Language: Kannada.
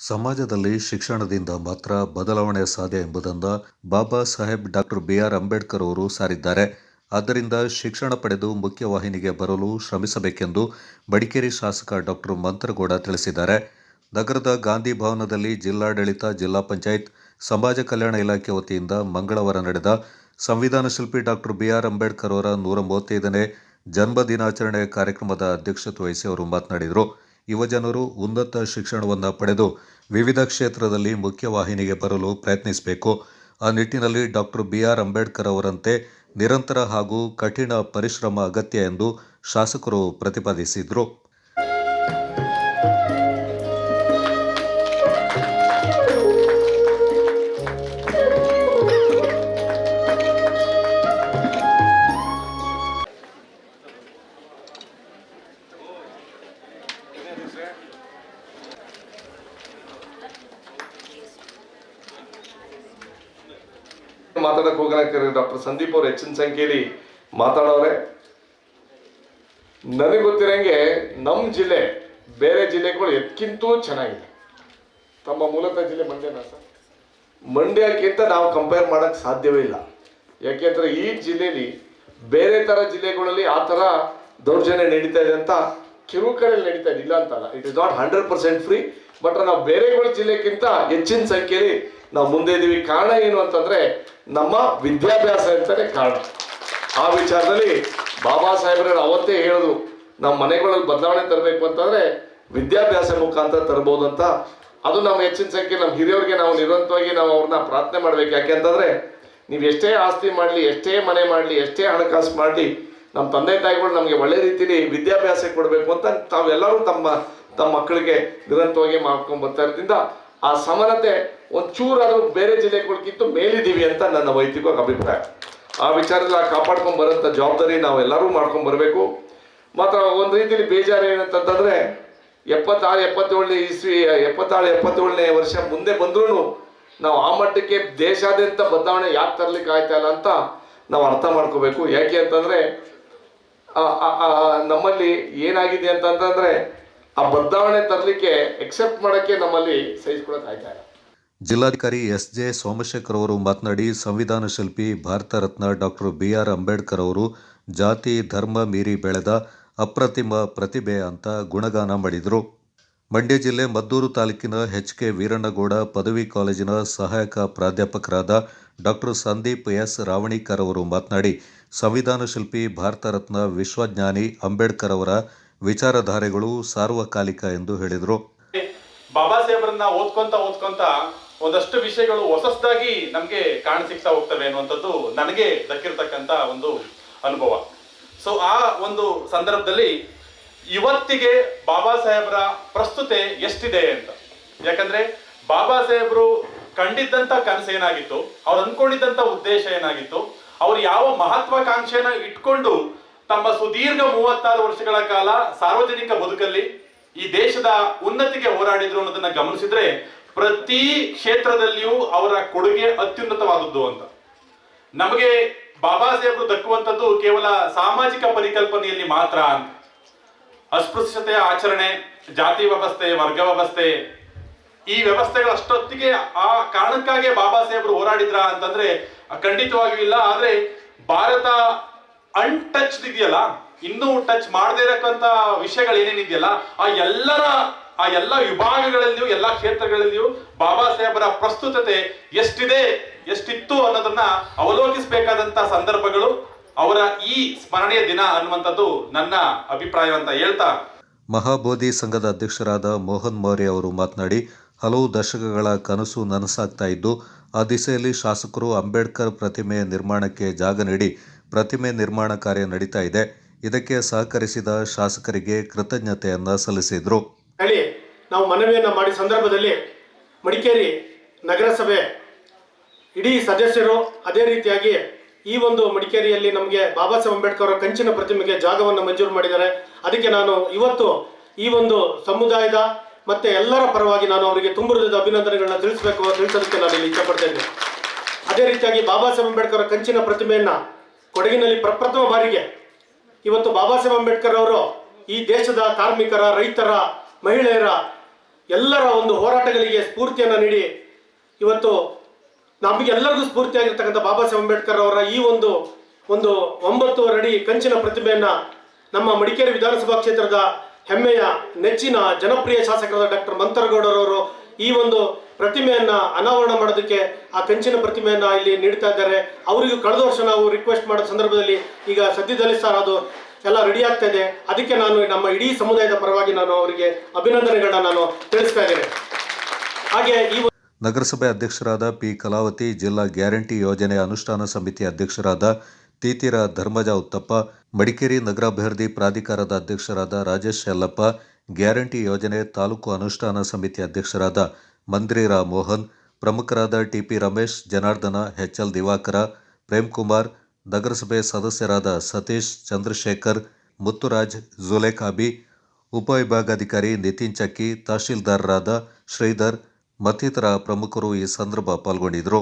ಸಮಾಜದಲ್ಲಿ ಶಿಕ್ಷಣದಿಂದ ಮಾತ್ರ ಬದಲಾವಣೆ ಸಾಧ್ಯ ಎಂಬುದನ್ನು ಬಾಬಾ ಸಾಹೇಬ್ ಡಾಕ್ಟರ್ ಬಿ.ಆರ್. ಅಂಬೇಡ್ಕರ್ ಅವರು ಸಾರಿದ್ದಾರೆ. ಆದ್ದರಿಂದ ಶಿಕ್ಷಣ ಪಡೆದು ಮುಖ್ಯವಾಹಿನಿಗೆ ಬರಲು ಶ್ರಮಿಸಬೇಕೆಂದು ಮಡಿಕೇರಿ ಶಾಸಕ ಡಾಕ್ಟರ್ ಮಂತ್ರಗೌಡ ತಿಳಿಸಿದ್ದಾರೆ. ನಗರದ ಗಾಂಧಿ ಭವನದಲ್ಲಿ ಜಿಲ್ಲಾಡಳಿತ, ಜಿಲ್ಲಾ ಪಂಚಾಯತ್, ಸಮಾಜ ಕಲ್ಯಾಣ ಇಲಾಖೆ ವತಿಯಿಂದ ಮಂಗಳವಾರ ನಡೆದ ಸಂವಿಧಾನ ಶಿಲ್ಪಿ ಡಾಕ್ಟರ್ ಬಿ.ಆರ್. ಅಂಬೇಡ್ಕರ್ ಅವರ 135ನೇ ಜನ್ಮ ದಿನಾಚರಣೆ ಕಾರ್ಯಕ್ರಮದ ಅಧ್ಯಕ್ಷತೆ ವಹಿಸಿ ಅವರು ಮಾತನಾಡಿದರು. ಯುವಜನರು ಉನ್ನತ ಶಿಕ್ಷಣವನ್ನು ಪಡೆದು ವಿವಿಧ ಕ್ಷೇತ್ರದಲ್ಲಿ ಮುಖ್ಯವಾಹಿನಿಗೆ ಬರಲು ಪ್ರಯತ್ನಿಸಬೇಕು. ಆ ನಿಟ್ಟಿನಲ್ಲಿ ಡಾಕ್ಟರ್ ಬಿ.ಆರ್. ಅಂಬೇಡ್ಕರ್ ಅವರಂತೆ ನಿರಂತರ ಹಾಗೂ ಕಠಿಣ ಪರಿಶ್ರಮ ಅಗತ್ಯ ಎಂದು ಶಾಸಕರು ಪ್ರತಿಪಾದಿಸಿದರು. ಮಾತಾಡಕ್ಕೆ ಹೋಗೋಣ. ಡಾಕ್ಟರ್ ಸಂದೀಪ್ ಅವರು ಹೆಚ್ಚಿನ ಸಂಖ್ಯೆಯಲ್ಲಿ ಮಾತಾಡೋರೆ. ನನಗೆ ಗೊತ್ತಿರಂಗೆ ನಮ್ಮ ಜಿಲ್ಲೆ ಬೇರೆ ಜಿಲ್ಲೆಗಳು ಎದಕ್ಕಿಂತೂ ಚೆನ್ನಾಗಿದೆ. ತಮ್ಮ ಮೂಲತಃ ಜಿಲ್ಲೆ ಮಂಡ್ಯನಾ ಸರ್? ಮಂಡ್ಯಕ್ಕಿಂತ ನಾವು ಕಂಪೇರ್ ಮಾಡೋಕ್ಕೆ ಸಾಧ್ಯವೇ ಇಲ್ಲ. ಯಾಕೆಂದರೆ ಈ ಜಿಲ್ಲೆಯಲ್ಲಿ ಬೇರೆ ಥರ ಜಿಲ್ಲೆಗಳಲ್ಲಿ ಆ ಥರ ದೌರ್ಜನ್ಯ ನಡೀತಾ ಇದೆ ಅಂತ ಕೆಲವು ಕಡೆ ನಡೀತಾ ಇದೆ, ಇಲ್ಲ ಅಂತಲ್ಲ. It is not 100% free. But ನಾವು ಬೇರೆಗಳ ಜಿಲ್ಲೆಗಿಂತ ಹೆಚ್ಚಿನ ಸಂಖ್ಯೆಯಲ್ಲಿ ನಾವು ಮುಂದೆ ಇದ್ದೀವಿ. ಕಾರಣ ಏನು ಅಂತಂದರೆ ನಮ್ಮ ವಿದ್ಯಾಭ್ಯಾಸ ಅಂತಲೇ ಕಾರಣ. ಆ ವಿಚಾರದಲ್ಲಿ ಬಾಬಾ ಸಾಹೇಬ್ರು ಅವತ್ತೇ ಹೇಳಿದ್ರು, ನಮ್ಮ ಮನೆಗಳಲ್ಲಿ ಬದಲಾವಣೆ ತರಬೇಕು ಅಂತಂದರೆ ವಿದ್ಯಾಭ್ಯಾಸ ಮುಖಾಂತರ ತರಬಹುದು ಅಂತ. ಅದು ನಮ್ಮ ಹೆಚ್ಚಿನ ಸಂಖ್ಯೆ ನಮ್ಮ ಹಿರಿಯವ್ರಿಗೆ ನಾವು ನಿರಂತರವಾಗಿ ನಾವು ಅವ್ರನ್ನ ಪ್ರಾರ್ಥನೆ ಮಾಡಬೇಕು. ಯಾಕೆ ಅಂತಂದರೆ ನೀವು ಎಷ್ಟೇ ಆಸ್ತಿ ಮಾಡಲಿ, ಎಷ್ಟೇ ಮನೆ ಮಾಡಲಿ, ಎಷ್ಟೇ ಹಣಕಾಸು ಮಾಡಲಿ, ನಮ್ಮ ತಂದೆ ತಾಯಿಗಳು ನಮಗೆ ಒಳ್ಳೆ ರೀತಿಯಲ್ಲಿ ವಿದ್ಯಾಭ್ಯಾಸ ಕೊಡಬೇಕು ಅಂತ ತಾವೆಲ್ಲರೂ ತಮ್ಮ ಮಕ್ಕಳಿಗೆ ನಿರಂತರವಾಗಿ ಮಾಡ್ಕೊಂಡು ಬರ್ತಾ ಇರೋದ್ರಿಂದ ಆ ಸಮಾನತೆ ಒಂಚೂರಾದ್ರೂ ಬೇರೆ ಜಿಲ್ಲೆಗಳಿಗಿಂತ ಮೇಲಿದ್ದೀವಿ ಅಂತ ನನ್ನ ವೈಯಕ್ತಿಕ ಅಭಿಪ್ರಾಯ. ಆ ವಿಚಾರದಲ್ಲಿ ಕಾಪಾಡ್ಕೊಂಡು ಬರೋಂಥ ಜವಾಬ್ದಾರಿ ನಾವೆಲ್ಲರೂ ಮಾಡ್ಕೊಂಡು ಬರಬೇಕು. ಮಾತ್ರ ಒಂದು ರೀತಿಯಲ್ಲಿ ಬೇಜಾರು ಏನಂತಂದರೆ 77ನೇ ವರ್ಷ ಮುಂದೆ ಬಂದ್ರೂ ನಾವು ಆ ಮಟ್ಟಕ್ಕೆ ದೇಶಾದ್ಯಂತ ಬದಲಾವಣೆ ಯಾಕೆ ತರಲಿಕ್ಕೆ ಆಯ್ತಾ ಇಲ್ಲ ಅಂತ ನಾವು ಅರ್ಥ ಮಾಡ್ಕೋಬೇಕು. ಯಾಕೆ ಅಂತಂದರೆ ನಮ್ಮಲ್ಲಿ ಏನಾಗಿದೆ ಅಂತಂದರೆ ಆ ಬದಲಾವಣೆ ತರಲಿಕ್ಕೆ ಎಕ್ಸೆಪ್ಟ್ ಮಾಡೋಕ್ಕೆ ನಮ್ಮಲ್ಲಿ ಸಹಿಸ್ಕೊಳಕ್ಕೆ ಆಯ್ತಾ ಇಲ್ಲ. ಜಿಲ್ಲಾಧಿಕಾರಿ ಎಸ್.ಜೆ. ಸೋಮಶೇಖರ್ ಅವರು ಮಾತನಾಡಿ, ಸಂವಿಧಾನ ಶಿಲ್ಪಿ ಭಾರತ ರತ್ನ ಡಾಕ್ಟರ್ ಬಿ.ಆರ್. ಅಂಬೇಡ್ಕರ್ ಅವರು ಜಾತಿ ಧರ್ಮ ಮೀರಿ ಬೆಳೆದ ಅಪ್ರತಿಮ ಪ್ರತಿಭೆ ಅಂತ ಗುಣಗಾನ ಮಾಡಿದರು. ಮಂಡ್ಯ ಜಿಲ್ಲೆ ಮದ್ದೂರು ತಾಲೂಕಿನ ಎಚ್.ಕೆ. ವೀರಣ್ಣಗೌಡ ಪದವಿ ಕಾಲೇಜಿನ ಸಹಾಯಕ ಪ್ರಾಧ್ಯಾಪಕರಾದ ಡಾಕ್ಟರ್ ಸಂದೀಪ್ ಎಸ್. ರಾವಣಿಕರ್ ಅವರು ಮಾತನಾಡಿ, ಸಂವಿಧಾನ ಶಿಲ್ಪಿ ಭಾರತ ರತ್ನ ವಿಶ್ವಜ್ಞಾನಿ ಅಂಬೇಡ್ಕರ್ ಅವರ ವಿಚಾರಧಾರೆಗಳು ಸಾರ್ವಕಾಲಿಕ ಎಂದು ಹೇಳಿದರು. ಬಾಬಾ ಸಾಹೇಬ್ರನ್ನ ಓದ್ಕೊಂತ ಒಂದಷ್ಟು ವಿಷಯಗಳು ಹೊಸದಾಗಿ ನಮಗೆ ಕಾಣಸಿಕ್ತಾ ಹೋಗ್ತವೆ ಅನ್ನುವಂಥದ್ದು ನನಗೆ ದಕ್ಕಿರ್ತಕ್ಕಂಥ ಒಂದು ಅನುಭವ. ಸೊ ಆ ಒಂದು ಸಂದರ್ಭದಲ್ಲಿ ಇವತ್ತಿಗೆ ಬಾಬಾ ಸಾಹೇಬ್ರ ಪ್ರಸ್ತುತೆ ಎಷ್ಟಿದೆ ಅಂತ, ಯಾಕಂದ್ರೆ ಬಾಬಾ ಸಾಹೇಬ್ರು ಕಂಡಿದ್ದಂಥ ಕನಸು ಏನಾಗಿತ್ತು, ಅವ್ರು ಅಂದ್ಕೊಂಡಿದ್ದಂಥ ಉದ್ದೇಶ ಏನಾಗಿತ್ತು, ಅವ್ರು ಯಾವ ಮಹತ್ವಾಕಾಂಕ್ಷೆನ ಇಟ್ಕೊಂಡು ತಮ್ಮ ಸುದೀರ್ಘ 36 ವರ್ಷಗಳ ಕಾಲ ಸಾರ್ವಜನಿಕ ಬದುಕಲ್ಲಿ ಈ ದೇಶದ ಉನ್ನತಿಗೆ ಹೋರಾಡಿದ್ರು ಅನ್ನೋದನ್ನ ಗಮನಿಸಿದ್ರೆ ಪ್ರತಿ ಕ್ಷೇತ್ರದಲ್ಲಿಯೂ ಅವರ ಕೊಡುಗೆ ಅತ್ಯುನ್ನತವಾದದ್ದು ಅಂತ. ನಮಗೆ ಬಾಬಾ ಸಾಹೇಬ್ರು ದಕ್ಕುವಂಥದ್ದು ಕೇವಲ ಸಾಮಾಜಿಕ ಪರಿಕಲ್ಪನೆಯಲ್ಲಿ ಮಾತ್ರ ಅಂತ. ಅಸ್ಪೃಶ್ಯತೆಯ ಆಚರಣೆ, ಜಾತಿ ವ್ಯವಸ್ಥೆ, ವರ್ಗ ವ್ಯವಸ್ಥೆ, ಈ ವ್ಯವಸ್ಥೆಗಳು ಅಷ್ಟೊತ್ತಿಗೆ ಆ ಕಾರಣಕ್ಕಾಗಿ ಬಾಬಾ ಸಾಹೇಬ್ರು ಹೋರಾಡಿದ್ರ ಅಂತಂದ್ರೆ ಖಂಡಿತವಾಗಿಯೂ ಇಲ್ಲ. ಆದ್ರೆ ಭಾರತ ಅನ್ಟಚ್ಡ್ ಇದೆಯಲ್ಲ, ಇನ್ನೂ ಟಚ್ ಮಾಡದೇ ಇರಕ್ಕಂತ ವಿಷಯಗಳು ಏನೇನಿದೆಯಲ್ಲ ಆ ಎಲ್ಲ ವಿಭಾಗಗಳಲ್ಲಿಯೂ ಎಲ್ಲ ಕ್ಷೇತ್ರಗಳಲ್ಲಿಯೂ ಬಾಬಾ ಸಾಹೇಬರ ಪ್ರಸ್ತುತತೆ ಎಷ್ಟಿತ್ತು ಅನ್ನೋದನ್ನ ಅವಲೋಕಿಸಬೇಕಾದಂತ ಸಂದರ್ಭಗಳು ಅವರ ಈ ಸ್ಮರಣೆಯ ದಿನ ಅನ್ನುವಂಥದ್ದು ನನ್ನ ಅಭಿಪ್ರಾಯ ಅಂತ ಹೇಳ್ತಾ, ಮಹಾಬೋಧಿ ಸಂಘದ ಅಧ್ಯಕ್ಷರಾದ ಮೋಹನ್ ಮೌರ್ಯ ಅವರು ಮಾತನಾಡಿ, ಹಲವು ದಶಕಗಳ ಕನಸು ನನಸಾಗ್ತಾ ಇದ್ದು ಆ ದಿಸೆಯಲ್ಲಿ ಶಾಸಕರು ಅಂಬೇಡ್ಕರ್ ಪ್ರತಿಮೆ ನಿರ್ಮಾಣಕ್ಕೆ ಜಾಗ ನೀಡಿ ಪ್ರತಿಮೆ ನಿರ್ಮಾಣ ಕಾರ್ಯ ನಡೀತಾ ಇದೆ. ಇದಕ್ಕೆ ಸಹಕರಿಸಿದ ಶಾಸಕರಿಗೆ ಕೃತಜ್ಞತೆಯನ್ನ ಸಲ್ಲಿಸಿದರು. ನಾವು ಮನವಿಯನ್ನ ಮಾಡಿ ಸಂದರ್ಭದಲ್ಲಿ ಮಡಿಕೇರಿ ನಗರಸಭೆ ಇಡೀ ಸದಸ್ಯರು ಅದೇ ರೀತಿಯಾಗಿ ಈ ಒಂದು ಮಡಿಕೇರಿಯಲ್ಲಿ ನಮಗೆ ಬಾಬಾ ಸಾಹೇಬ್ ಅಂಬೇಡ್ಕರ್ ಅವರ ಕಂಚಿನ ಪ್ರತಿಮೆಗೆ ಜಾಗವನ್ನು ಮಂಜೂರು ಮಾಡಿದ್ದಾರೆ. ಅದಕ್ಕೆ ನಾನು ಇವತ್ತು ಈ ಒಂದು ಸಮುದಾಯದ ಮತ್ತೆ ಎಲ್ಲರ ಪರವಾಗಿ ನಾನು ಅವರಿಗೆ ತುಂಬ ಹೃದಯದ ಅಭಿನಂದನೆಗಳನ್ನ ತಿಳಿಸೋದಕ್ಕೆ ನಾನು ಇಲ್ಲಿ ಇಷ್ಟಪಡ್ತಾ ಇದ್ದೇನೆ. ಅದೇ ರೀತಿಯಾಗಿ ಬಾಬಾ ಸಾಹೇಬ್ ಅಂಬೇಡ್ಕರ್ ಅವರ ಕಂಚಿನ ಪ್ರತಿಮೆಯನ್ನ ಕೊಡಗಿನಲ್ಲಿ ಪ್ರಪ್ರಥಮ ಬಾರಿಗೆ ಇವತ್ತು ಬಾಬಾ ಸಾಹೇಬ್ ಅಂಬೇಡ್ಕರ್ ಅವರು ಈ ದೇಶದ ಕಾರ್ಮಿಕರ, ರೈತರ, ಮಹಿಳೆಯರ ಎಲ್ಲರ ಒಂದು ಹೋರಾಟಗಳಿಗೆ ಸ್ಫೂರ್ತಿಯನ್ನು ನೀಡಿ ಇವತ್ತು ನಮಗೆಲ್ಲರಿಗೂ ಸ್ಫೂರ್ತಿಯಾಗಿರ್ತಕ್ಕಂಥ ಬಾಬಾ ಸಾಹೇಬ್ ಅಂಬೇಡ್ಕರ್ ಅವರ ಈ ಒಂದು 9 ಅಡಿ ಕಂಚಿನ ಪ್ರತಿಮೆಯನ್ನು ನಮ್ಮ ಮಡಿಕೇರಿ ವಿಧಾನಸಭಾ ಕ್ಷೇತ್ರದ ಹೆಮ್ಮೆಯ ನೆಚ್ಚಿನ ಜನಪ್ರಿಯ ಶಾಸಕರಾದ ಡಾಕ್ಟರ್ ಮಂತರಗೌಡರವರು ಈ ಒಂದು ಪ್ರತಿಮೆಯನ್ನು ಅನಾವರಣ ಮಾಡೋದಕ್ಕೆ ಆ ಕಂಚಿನ ಪ್ರತಿಮೆಯನ್ನು ಇಲ್ಲಿ ನೀಡ್ತಾ ಇದ್ದಾರೆ. ಅವರಿಗೂ ಕಳೆದ ವರ್ಷ ನಾವು ರಿಕ್ವೆಸ್ಟ್ ಮಾಡೋ ಸಂದರ್ಭದಲ್ಲಿ ಈಗ ಸದ್ಯದಲ್ಲಿ ಸರ್ ಅದು ಎಲ್ಲ ರೆಡಿ ಆಗ್ತಾ ಇದೆ. ಅದಕ್ಕೆ ನಾನು ನಮ್ಮ ಇಡೀ ಸಮುದಾಯದ ಪರವಾಗಿ ನಾನು ಅವರಿಗೆ ಅಭಿನಂದನೆಗಳನ್ನ ನಾನು ತಿಳಿಸ್ತಾ ಇದ್ದೇನೆ. ಹಾಗೆ ಈ ನಗರಸಭೆ ಅಧ್ಯಕ್ಷರಾದ ಪಿ ಕಲಾವತಿ, ಜಿಲ್ಲಾ ಗ್ಯಾರಂಟಿ ಯೋಜನೆ ಅನುಷ್ಠಾನ ಸಮಿತಿ ಅಧ್ಯಕ್ಷರಾದ ತೀತಿರ ಧರ್ಮಜ ಉತ್ತಪ್ಪ, ಮಡಿಕೇರಿ ನಗರಾಭಿವೃದ್ಧಿ ಪ್ರಾಧಿಕಾರದ ಅಧ್ಯಕ್ಷರಾದ ರಾಜೇಶ್ ಯಲ್ಲಪ್ಪ, ಗ್ಯಾರಂಟಿ ಯೋಜನೆ ತಾಲೂಕು ಅನುಷ್ಠಾನ ಸಮಿತಿ ಅಧ್ಯಕ್ಷರಾದ ಮಂದ್ರಿರಾ ಮೋಹನ್, ಪ್ರಮುಖರಾದ ಟಿಪಿ ರಮೇಶ್, ಜನಾರ್ದನ, ಎಚ್ಎಲ್ ದಿವಾಕರ, ಪ್ರೇಮ್ಕುಮಾರ್, ನಗರಸಭೆ ಸದಸ್ಯರಾದ ಸತೀಶ್, ಚಂದ್ರಶೇಖರ್, ಮುತ್ತುರಾಜ್, ಜುಲೇಖಾಬಿ, ಉಪವಿಭಾಗಾಧಿಕಾರಿ ನಿತಿನ್ ಚಕ್ಕಿ, ತಹಶೀಲ್ದಾರರಾದ ಶ್ರೀಧರ್ ಮತ್ತಿತರ ಪ್ರಮುಖರು ಈ ಸಂದರ್ಭ ಪಾಲ್ಗೊಂಡಿದ್ದರು.